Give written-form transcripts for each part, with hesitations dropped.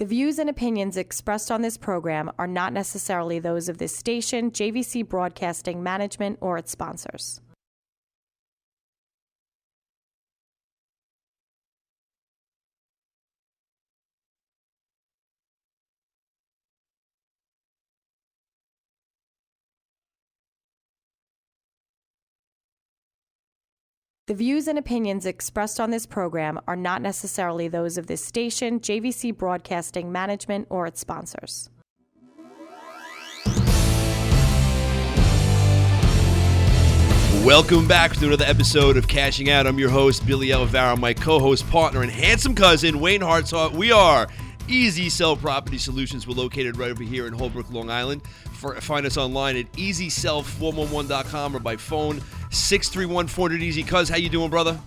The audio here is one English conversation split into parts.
The views and opinions expressed on this program are not necessarily those of this station, JVC Broadcasting Management, or its sponsors. The views and opinions expressed on this program are not necessarily those of this station, JVC Broadcasting Management, or its sponsors. Welcome back to another episode of Cashing Out. I'm your host, Billy Alvaro, my co-host, partner, and handsome cousin, Wayne Hartzart. We are Easy Sell Property Solutions. We're located right over here in Holbrook, Long Island. Find us online at easysell411.com or by phone 631-400-EASY. Cuz, how you doing, brother?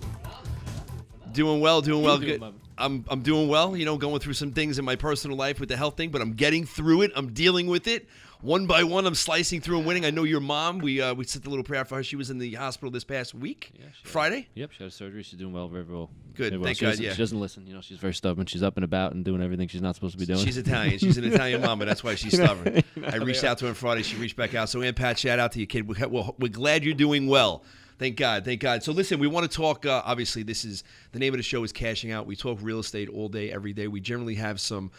Doing well. Good. I'm doing well. You know, going through some things in my personal life with the health thing, but I'm getting through it. I'm dealing with it. One by one, I'm slicing through and winning. I know your mom. We said a little prayer for her. She was in the hospital this past week, Friday. Yep, she had surgery. She's doing well, very well. Good, very well. thank God, yeah. She doesn't listen. You know, she's very stubborn. She's up and about and doing everything she's not supposed to be doing. She's Italian. She's an Italian mama. That's why she's stubborn. I reached out to her on Friday. She reached back out. So, Aunt Pat, shout out to you, kid. We're glad you're doing well. Thank God. So listen, we want to talk, obviously this is, the name of the show is Cashing Out. We talk real estate all day, every day. We generally have some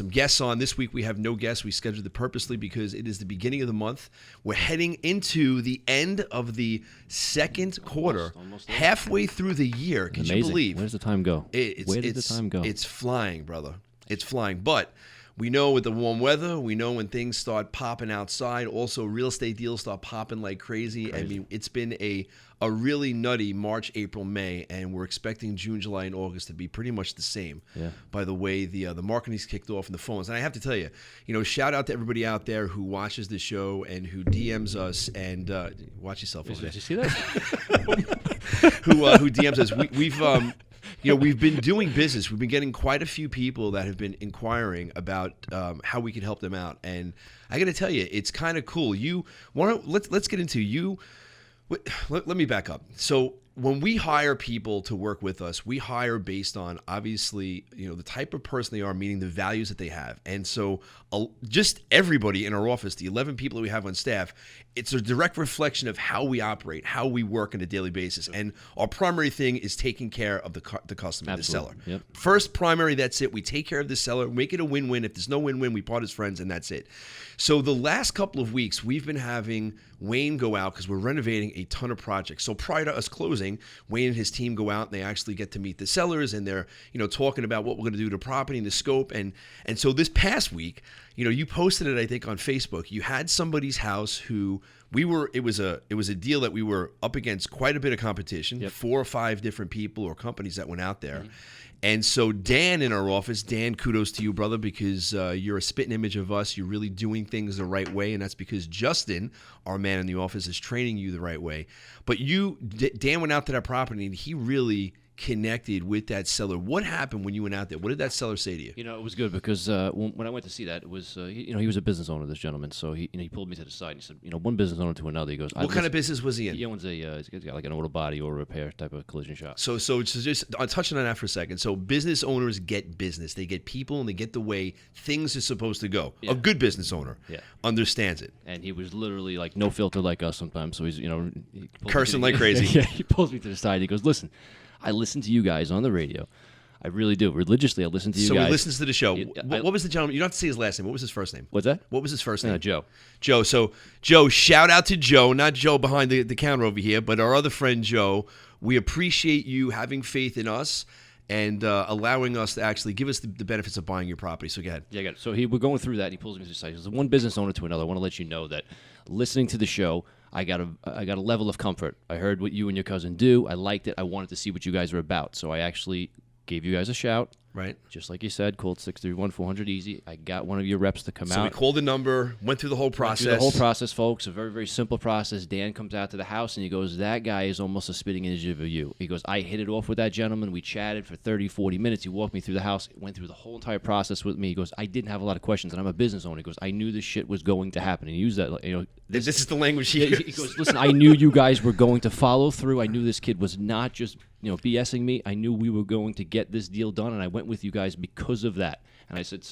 guests on. This week we have no guests. We scheduled it purposely because it is the beginning of the month. We're heading into the end of the second quarter, almost halfway through the year. Can you believe? Where does the time go? Where does the time go? It's flying, brother. It's flying. But we know with the warm weather, we know when things start popping outside. Also, real estate deals start popping like crazy. I mean, it's been a really nutty March, April, May, and we're expecting June, July, and August to be pretty much the same. Yeah. By the way, the marketing's kicked off and the phones. And I have to tell you, shout out to everybody out there who watches the show and who DMs us and watch yourself over there. Did you see that? who DMs us? We've been doing business. We've been getting quite a few people that have been inquiring about how we can help them out. And I got to tell you, it's kind of cool. Let's get into you. Let me back up. So when we hire people to work with us, we hire based on, obviously, the type of person they are, meaning the values that they have. And so just everybody in our office, the 11 people that we have on staff, it's a direct reflection of how we operate, how we work on a daily basis. And our primary thing is taking care of the customer, the seller. Yep. First primary, that's it. We take care of the seller, make it a win-win. If there's no win-win, we part as friends, and that's it. So the last couple of weeks, we've been having Wayne go out because we're renovating a ton of projects. So prior to us closing, Wayne and his team go out and they actually get to meet the sellers, and they're talking about what we're going to do to property and the scope. And so this past week, you posted it, I think, on Facebook. You had somebody's house who it was a deal that we were up against quite a bit of competition. Yep. 4 or 5 different people or companies that went out there. Mm-hmm. And so Dan in our office, Dan, kudos to you, brother, because you're a spitting image of us. You're really doing things the right way, and that's because Justin, our man in the office, is training you the right way. But Dan went out to that property, and he really connected with that seller. What happened when you went out there? What did that seller say to you? It was good because when I went to see that, it was he was a business owner, this gentleman. So he pulled me to the side and he said, one business owner to another. He goes, what kind of business was he in? He owns he's got like an auto body or repair type of collision shop. So just touching on that for a second. So business owners get business. They get people and they get the way things are supposed to go. Yeah. A good business owner understands it. And he was literally like no filter like us sometimes. So he's he cursing like crazy. Yeah, he pulls me to the side. He goes, listen, I listen to you guys on the radio. I really do. Religiously, I listen to you guys. So he listens to the show. What was the gentleman? You don't have to say his last name. What was his first name? What's that? What was his first name? Joe. Joe. So, Joe, shout out to Joe. Not Joe behind the counter over here, but our other friend, Joe. We appreciate you having faith in us and allowing us to actually give us the benefits of buying your property. So go ahead. Yeah, I got it. So we're going through that, and he pulls me to the side. He goes, one business owner to another. I want to let you know that listening to the show, I got a level of comfort. I heard what you and your cousin do. I liked it. I wanted to see what you guys were about. So I actually gave you guys a shout. Right. Just like you said, called 631-400-EASY. I got one of your reps to come out. So we called the number, went through the whole process. Went through the whole process, folks. A very, very simple process. Dan comes out to the house, and he goes, that guy is almost a spitting image of you. He goes, I hit it off with that gentleman. We chatted for 30, 40 minutes. He walked me through the house, went through the whole entire process with me. He goes, I didn't have a lot of questions, and I'm a business owner. He goes, I knew this shit was going to happen. And he used that, This is the language he used. He goes, listen, I knew you guys were going to follow through. I knew this kid was not just BSing me. I knew we were going to get this deal done, and I went with you guys because of that. And I said,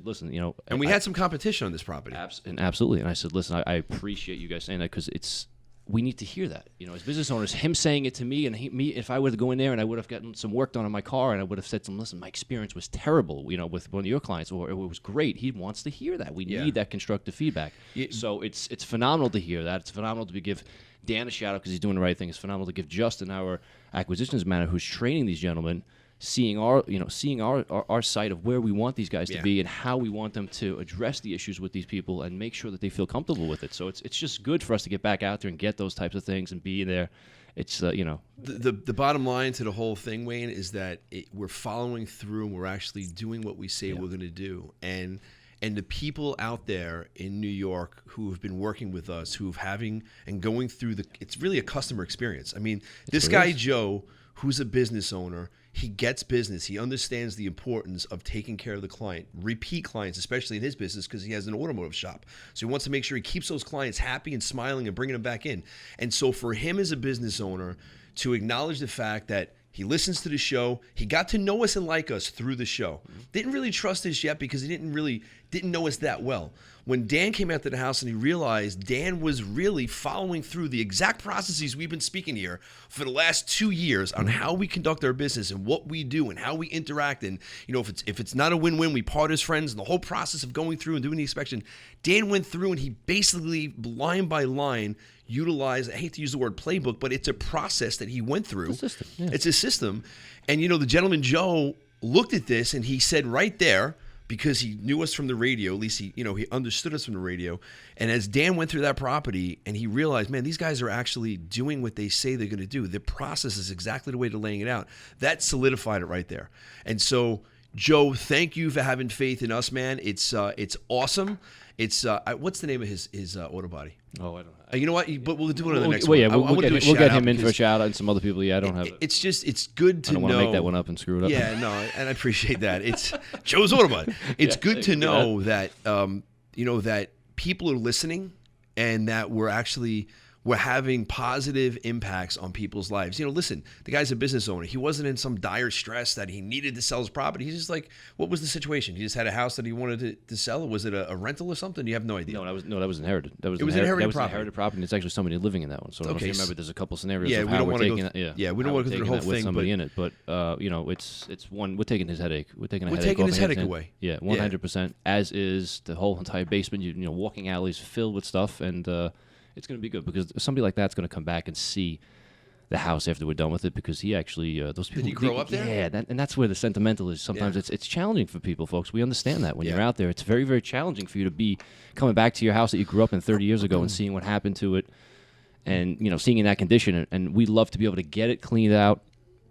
listen, And we had some competition on this property. Absolutely. And I said, listen, I appreciate you guys saying that because we need to hear that. As business owners, him saying it to me, and me, if I were to go in there and I would have gotten some work done on my car, and I would have said to him, listen, my experience was terrible, with one of your clients, or it was great. He wants to hear that. We need that constructive feedback. So it's phenomenal to hear that. It's phenomenal to give Dan a shout out because he's doing the right thing. It's phenomenal to give Justin, our acquisitions manager, who's training these gentlemen, seeing our side of where we want these guys to be and how we want them to address the issues with these people and make sure that they feel comfortable with it. So it's just good for us to get back out there and get those types of things and be there. It's the bottom line to the whole thing, Wayne, is that we're following through and we're actually doing what we say we're going to do. And the people out there in New York who have been working with us, who have having and going through it's really a customer experience. I mean, this guy Joe, who's a business owner, he gets business. He understands the importance of taking care of the client, repeat clients, especially in his business because he has an automotive shop. So he wants to make sure he keeps those clients happy and smiling and bringing them back in. And so for him as a business owner to acknowledge the fact that he listens to the show, he got to know us and like us through the show. Didn't really trust us yet because he didn't know us that well. When Dan came out to the house and he realized Dan was really following through the exact processes we've been speaking here for the last 2 years on how we conduct our business and what we do and how we interact. And, if it's not a win-win, we part as friends, and the whole process of going through and doing the inspection, Dan went through and he basically, line by line, utilized, I hate to use the word playbook, but it's a process that he went through. It's a system. Yeah. It's a system. And, the gentleman Joe looked at this and he said right there, because he knew us from the radio, at least he understood us from the radio. And as Dan went through that property and he realized, man, these guys are actually doing what they say they're going to do. The process is exactly the way they're laying it out. That solidified it right there. And so, Joe, thank you for having faith in us, man. It's awesome. It's what's the name of his auto body? Oh, I don't know. You know what? But we'll do it on the next one. Yeah, we'll get him in for a shout out and some other people. Yeah, I don't have it. It's good to know. I don't want to make that one up and screw it up. Yeah, no, and I appreciate that. It's Joe's auto body. It's good to know that that people are listening and that we're having positive impacts on people's lives. Listen, the guy's a business owner. He wasn't in some dire stress that he needed to sell his property. He's just like, what was the situation? He just had a house that he wanted to sell. Was it a rental or something? You have no idea. No, that was inherited. That was inherited property. And it's actually somebody living in that one. So I don't know if you remember, there's a couple scenarios of we how don't we're taking that. Yeah, we don't want to go through the whole thing. With somebody in it, but it's one. We're taking his headache. We're taking his headache away. Yeah, 100%. As is the whole entire basement. Walking alleys filled with stuff and. It's going to be good because somebody like that's going to come back and see the house after we're done with it because he actually those people. Did he grow up there? Yeah, and that's where the sentimental is. Sometimes it's challenging for people, folks. We understand that when you're out there, it's very, very challenging for you to be coming back to your house that you grew up in 30 years ago and seeing what happened to it, and seeing in that condition. And we love to be able to get it cleaned out,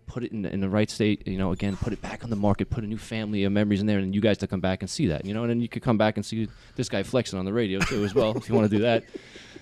put it in the right state. Again, put it back on the market, put a new family of memories in there, and you guys to come back and see that. And then you could come back and see this guy flexing on the radio too as well if you want to do that.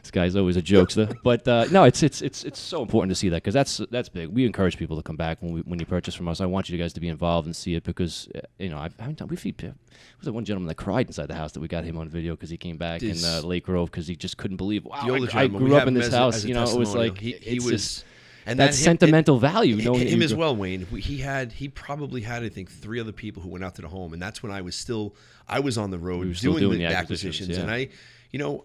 This guy's always a jokester, but no, it's so important to see that because that's big. We encourage people to come back when you purchase from us. I want you guys to be involved and see it because was there one gentleman that cried inside the house that we got him on video because he came back in Lake Grove because he just couldn't believe. Wow, I grew up in this house. It was like he was. And that's sentimental value. Him as well, Wayne. He probably had, I think, 3 other people who went out to the home, and that's when I was on the road doing the acquisitions, and I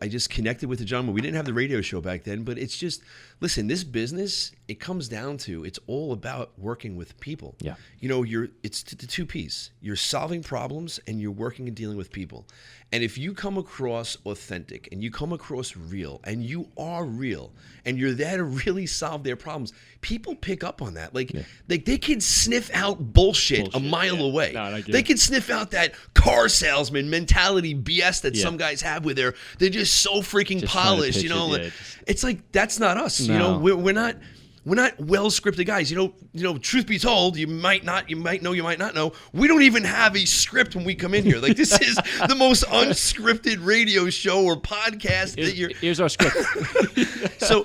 just connected with the gentleman. We didn't have the radio show back then, but it's just, listen, this business, it comes down to, it's all about working with people. Yeah. It's the 2 P's. You're solving problems and you're working and dealing with people. And if you come across authentic and you come across real and you are real and you're there to really solve their problems, people pick up on that. Like they can sniff out bullshit a mile away. No, they can sniff out that car salesman mentality BS that some guys have where they're just so freaking polished, It's like, that's not us. No. We're not well scripted guys. Truth be told, you might know, you might not know. We don't even have a script when we come in here. Like, this is the most unscripted radio show or podcast Here's our script. So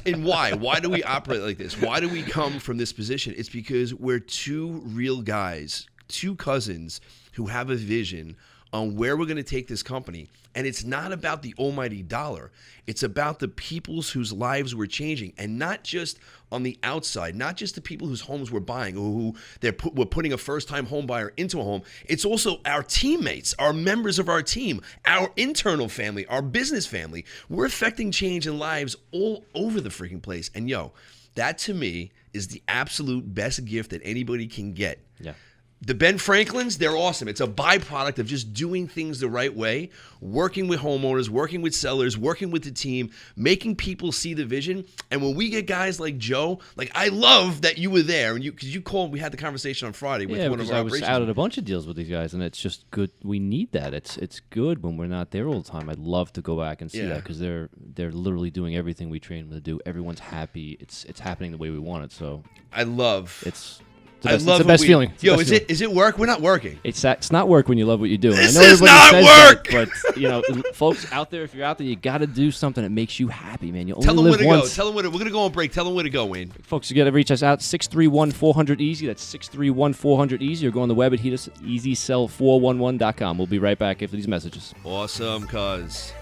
and why? Why do we operate like this? Why do we come from this position? It's because we're 2 real guys, 2 cousins who have a vision on where we're going to take this company. And it's not about the almighty dollar. It's about the peoples whose lives we're changing, and not just on the outside, not just the people whose homes we're buying, or who we're putting a first-time home buyer into a home. It's also our teammates, our members of our team, our internal family, our business family. We're affecting change in lives all over the freaking place. And that to me is the absolute best gift that anybody can get. Yeah. The Ben Franklins, they're awesome. It's a byproduct of just doing things the right way, working with homeowners, working with sellers, working with the team, making people see the vision. And when we get guys like Joe, like I love that you were there, and because you called, we had the conversation on Friday with one of our operations. I was out at a bunch of deals with these guys, and it's just good. We need that. It's good when we're not there all the time. I'd love to go back and see that, because they're literally doing everything we train them to do. Everyone's happy. It's happening the way we want it. So I love it's. It's the best feeling. Is it work? We're not working. It's not work when you love what you do. This I know is everybody not says work. That, but folks out there, if you're out there, you got to do something that makes you happy, man. You only Tell them live where to once. go. Tell them where we're going to go on break. Tell them where to go, Wayne. Folks, you got to reach us out 631-400-EASY. That's 631-400-EASY, or go on the web at EasySell411.com. We'll be right back after these messages. Awesome, cuz.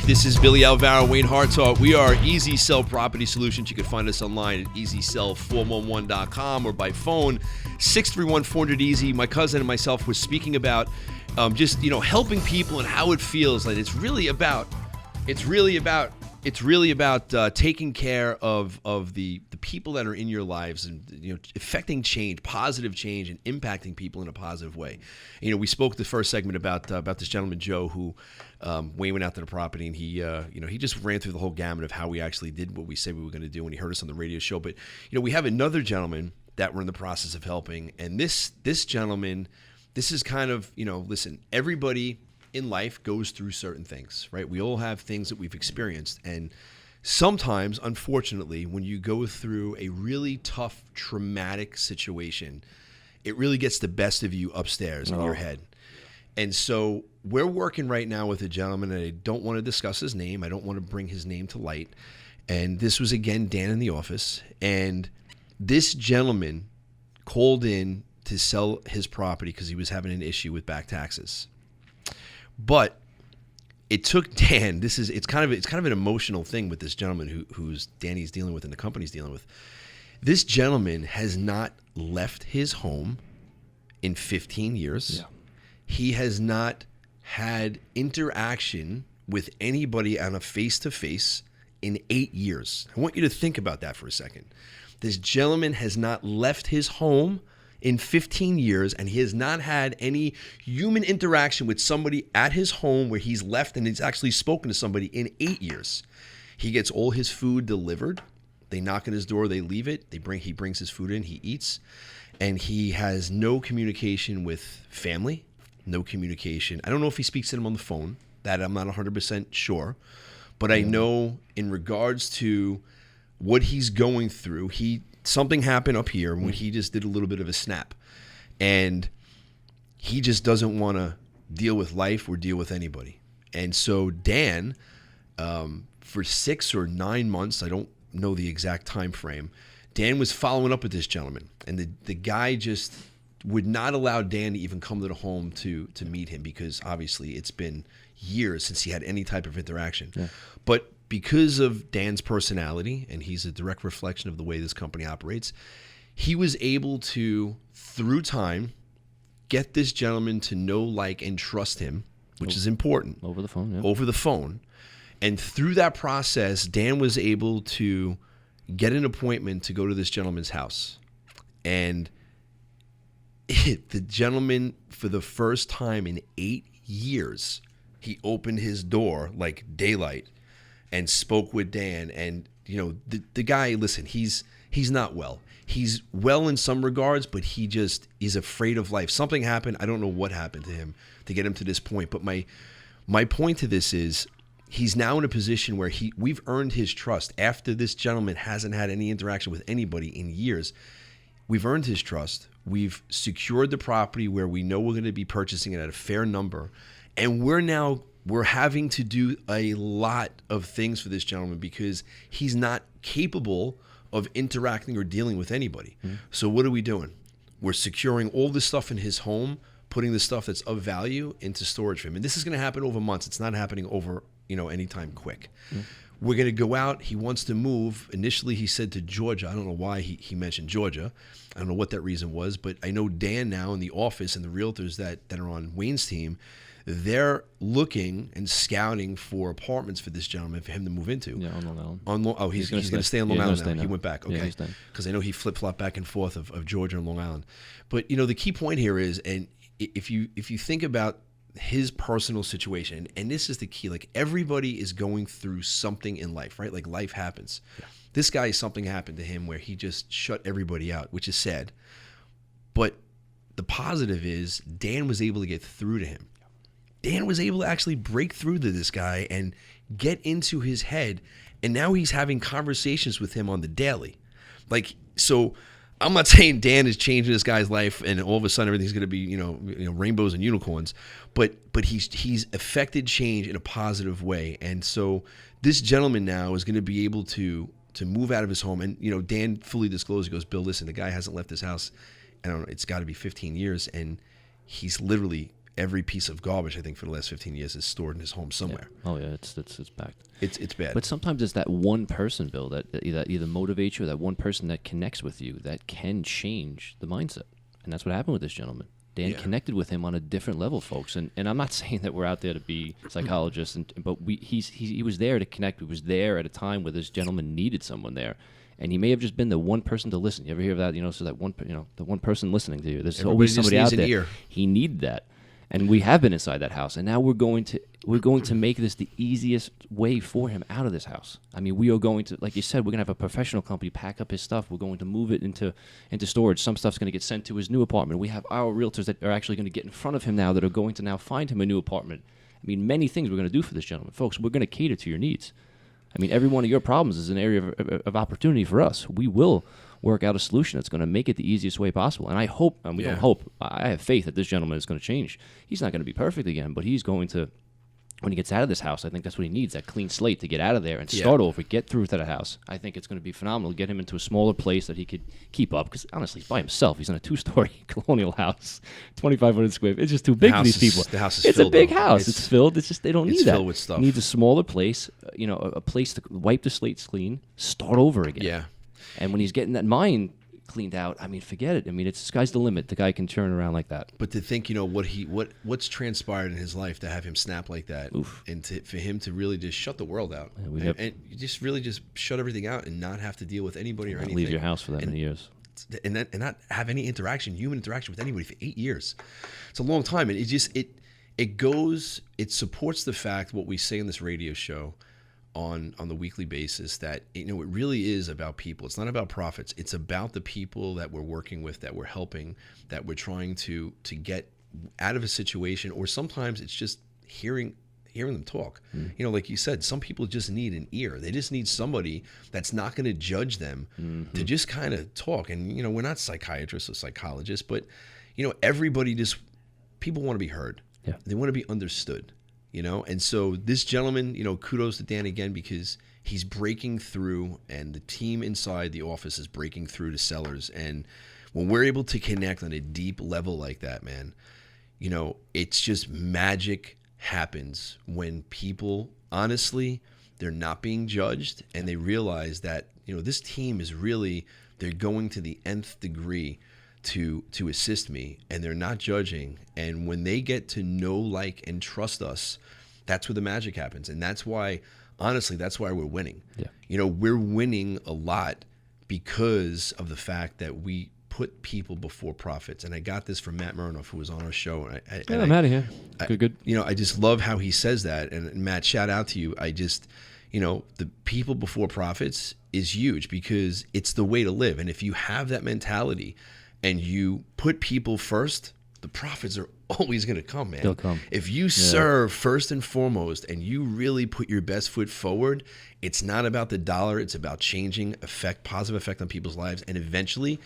This is Billy Alvaro, Wayne Hartart. We are Easy Sell Property Solutions. You can find us online at EasySell411.com or by phone, 631-400-EASY. My cousin and myself were speaking about just helping people and how it feels. Like it's really about taking care of the people that are in your lives, and affecting change, positive change, and impacting people in a positive way. We spoke the first segment about this gentleman Joe, who Wayne went out to the property, and he just ran through the whole gamut of how we actually did what we said we were going to do when he heard us on the radio show. But we have another gentleman that we're in the process of helping, and this gentleman, this is kind of listen, everybody in life goes through certain things, right? We all have things that we've experienced, and sometimes, unfortunately, when you go through a really tough, traumatic situation, it really gets the best of you upstairs in your head. And so we're working right now with a gentleman, and I don't want to discuss his name. I don't want to bring his name to light. And this was, again, Dan in the office. And this gentleman called in to sell his property because he was having an issue with back taxes. But it took Dan. It's kind of an emotional thing with this gentleman who's Danny's dealing with and the company's dealing with. This gentleman has not left his home in 15 years. Yeah. He has not had interaction with anybody on a face-to-face in 8 years. I want you to think about that for a second. This gentleman has not left his home in 15 years, and he has not had any human interaction with somebody at his home where he's left and he's actually spoken to somebody in 8 years. He gets all his food delivered. They knock on his door, they leave it. He brings his food in, he eats, and he has no communication with family, no communication. I don't know if he speaks to them on the phone. That I'm not 100% sure, but I know in regards to what he's going through, something happened up here when he just did a little bit of a snap, and he just doesn't want to deal with life or deal with anybody. And so Dan, for 6 or 9 months, I don't know the exact time frame, Dan was following up with this gentleman, and the guy just would not allow Dan to even come to the home to meet him, because obviously it's been years since he had any type of interaction. Yeah. But because of Dan's personality, and he's a direct reflection of the way this company operates, he was able to, through time, get this gentleman to know, like, and trust him, which is important. Over the phone, yeah. Over the phone. And through that process, Dan was able to get an appointment to go to this gentleman's house. And the gentleman, for the first time in 8 years, he opened his door like daylight and spoke with Dan. And the guy, listen, he's not well. He's well in some regards, but he's afraid of life. Something happened. I don't know what happened to him to get him to this point. But my My point to this is he's now in a position where we've earned his trust. After this gentleman hasn't had any interaction with anybody in years, we've earned his trust. We've secured the property where we know we're going to be purchasing it at a fair number. And we're having to do a lot of things for this gentleman because he's not capable of interacting or dealing with anybody. So what are we doing? We're securing all this stuff in his home, putting the stuff that's of value into storage for him. And this is going to happen over months. It's not happening over, anytime quick. We're going to go out. He wants to move. Initially, he said to Georgia. I don't know why he mentioned Georgia. I don't know what that reason was, but I know Dan now in the office and the realtors that are on Wayne's team, they're looking and scouting for apartments for this gentleman for him to move into. Yeah, on Long Island. He's going to stay on Long Island now. He went back. Yeah, Okay. Because I know he flip-flopped back and forth of Georgia and Long Island. But, the key point here is, and if you think about his personal situation, and this is the key, like everybody is going through something in life, right? Like life happens. Yeah. This guy, something happened to him where he just shut everybody out, which is sad. But the positive is Dan was able to get through to him. Dan was able to actually break through to this guy and get into his head. And now he's having conversations with him on the daily. Like, so I'm not saying Dan is changing this guy's life and all of a sudden everything's going to be, rainbows and unicorns, but he's affected change in a positive way. And so this gentleman now is going to be able to move out of his home. And, Dan fully disclosed, he goes, Bill, listen, the guy hasn't left his house. I don't know, it's got to be 15 years. And he's literally, every piece of garbage, I think, for the last 15 years is stored in his home somewhere. Yeah. Oh yeah, it's packed. It's bad. But sometimes it's that one person, Bill, that either motivates you, or that one person that connects with you that can change the mindset. And that's what happened with this gentleman. Dan connected with him on a different level, folks. And I'm not saying that we're out there to be psychologists, but he was there to connect. He was there at a time where this gentleman needed someone there. And he may have just been the one person to listen. You ever hear of that? So that one, the one person listening to you. There's always somebody out there. Ear. He needed that. And we have been inside that house, and now we're going to make this the easiest way for him out of this house. I mean, we are going to, like you said, we're going to have a professional company pack up his stuff. We're going to move it into storage. Some stuff's going to get sent to his new apartment. We have our realtors that are actually going to get in front of him now that are going to now find him a new apartment. I mean, many things we're going to do for this gentleman. Folks, we're going to cater to your needs. I mean, every one of your problems is an area of opportunity for us. We will work out a solution that's going to make it the easiest way possible. And I hope, and we don't hope, I have faith that this gentleman is going to change. He's not going to be perfect again, but he's going to, when he gets out of this house, I think that's what he needs, that clean slate to get out of there and start over, get through to the house. I think it's going to be phenomenal. Get him into a smaller place that he could keep up, because honestly, he's by himself. He's in a 2-story colonial house, 2,500 square feet. It's just too big for these people. The house is it's filled. It's a big house. It's filled. It's just, they don't need that. It's filled with stuff. He needs a smaller place, a place to wipe the slates clean, start over again. Yeah. And when he's getting that mind cleaned out, I mean, forget it. I mean, it's sky's the limit. The guy can turn around like that. But to think, what's transpired in his life to have him snap like that, and for him to really just shut the world out, and just really just shut everything out and not have to deal with anybody or anything. Leave your house for that many years, and not have any human interaction with anybody for 8 years. It's a long time, and it supports the fact what we say on this radio show on the weekly basis, that it really is about people. It's not about profits. It's about the people that we're working with, that we're helping, that we're trying to get out of a situation. Or sometimes it's just hearing them talk. Like you said, some people just need an ear. They just need somebody that's not going to judge them, to just kind of talk. And we're not psychiatrists or psychologists, but people want to be heard. Yeah. They want to be understood. And so this gentleman, kudos to Dan again, because he's breaking through, and the team inside the office is breaking through to sellers. And when we're able to connect on a deep level like that, man, it's just magic happens when people, honestly, they're not being judged, and they realize that, this team is really, they're going to the nth degree to assist me, and they're not judging. And when they get to know, like, and trust us, that's where the magic happens. And that's why, honestly, that's why we're winning. Yeah. We're winning a lot because of the fact that we put people before profits. And I got this from Matt Murnoff, who was on our show. And I'm out of here. Good. I just love how he says that. And Matt, shout out to you. The people before profits is huge, because it's the way to live. And if you have that mentality and you put people first, the profits are always going to come, man. They'll come. If you serve first and foremost and you really put your best foot forward, it's not about the dollar. It's about changing positive effect on people's lives. And eventually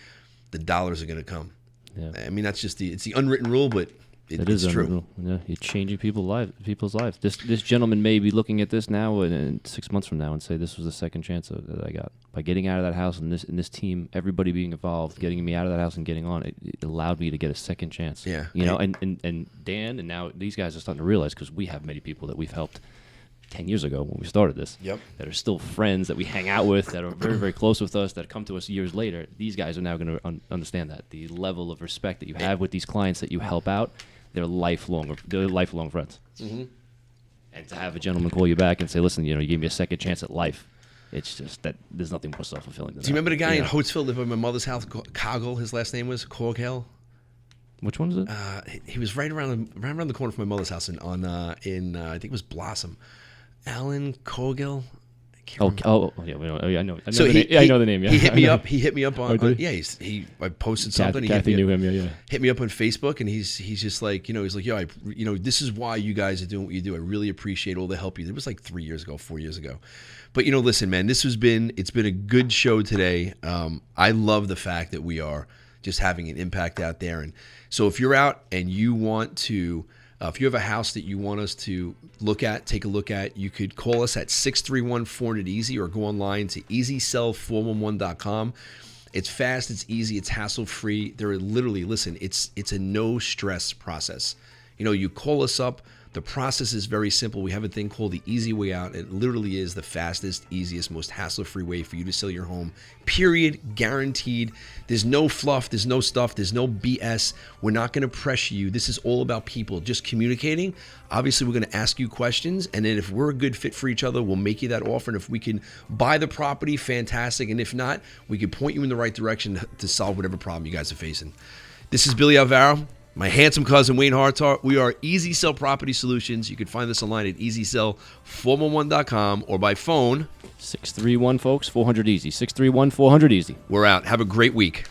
the dollars are going to come. Yeah. I mean, it's the unwritten rule, but it's true. Yeah, you're changing people's lives. This gentleman may be looking at this now and 6 months from now and say this was the second chance that I got by getting out of that house and this team, everybody being involved, getting me out of that house and getting on. It allowed me to get a second chance. Yeah, you know, and Dan and now these guys are starting to realize because we have many people that we've helped 10 years ago when we started this. Yep. That are still friends that we hang out with that are very very close with us that come to us years later. These guys are now going to understand that the level of respect that you have with these clients that you help out. They're lifelong friends. Mm-hmm. And to have a gentleman call you back and say, listen, you gave me a second chance at life. It's just that there's nothing more self-fulfilling than that. Do you remember the guy in Hotesville lived by my mother's house, Coggle? His last name was Corgel. Which one is it? He was right around the corner from my mother's house in I think it was Blossom. Alan Corgel. Yeah, I know. So I know the name. Yeah, he hit me up. He hit me up on. I posted something. Kathy knew him. Yeah. Hit me up on Facebook, and he's just like, he's like, yo, this is why you guys are doing what you do. I really appreciate all the help you. It was like 4 years ago. But listen, man, it's been a good show today. I love the fact that we are just having an impact out there, and so if you're out and you want to. If you have a house that you want us to take a look at, you could call us at 631-400-EASY or go online to easysell411.com. It's fast, it's easy, it's hassle-free. There are literally, listen, it's a no-stress process. You call us up. The process is very simple. We have a thing called the Easy Way Out. It literally is the fastest, easiest, most hassle-free way for you to sell your home. Period. Guaranteed. There's no fluff. There's no stuff. There's no BS. We're not going to pressure you. This is all about people just communicating. Obviously, we're going to ask you questions, and then if we're a good fit for each other, we'll make you that offer. And if we can buy the property, fantastic. And if not, we can point you in the right direction to solve whatever problem you guys are facing. This is Billy Alvaro. My handsome cousin, Wayne Hartar. We are Easy Sell Property Solutions. You can find us online at easysell411.com or by phone. 631, folks, 400-EASY. 631-400-EASY. We're out. Have a great week.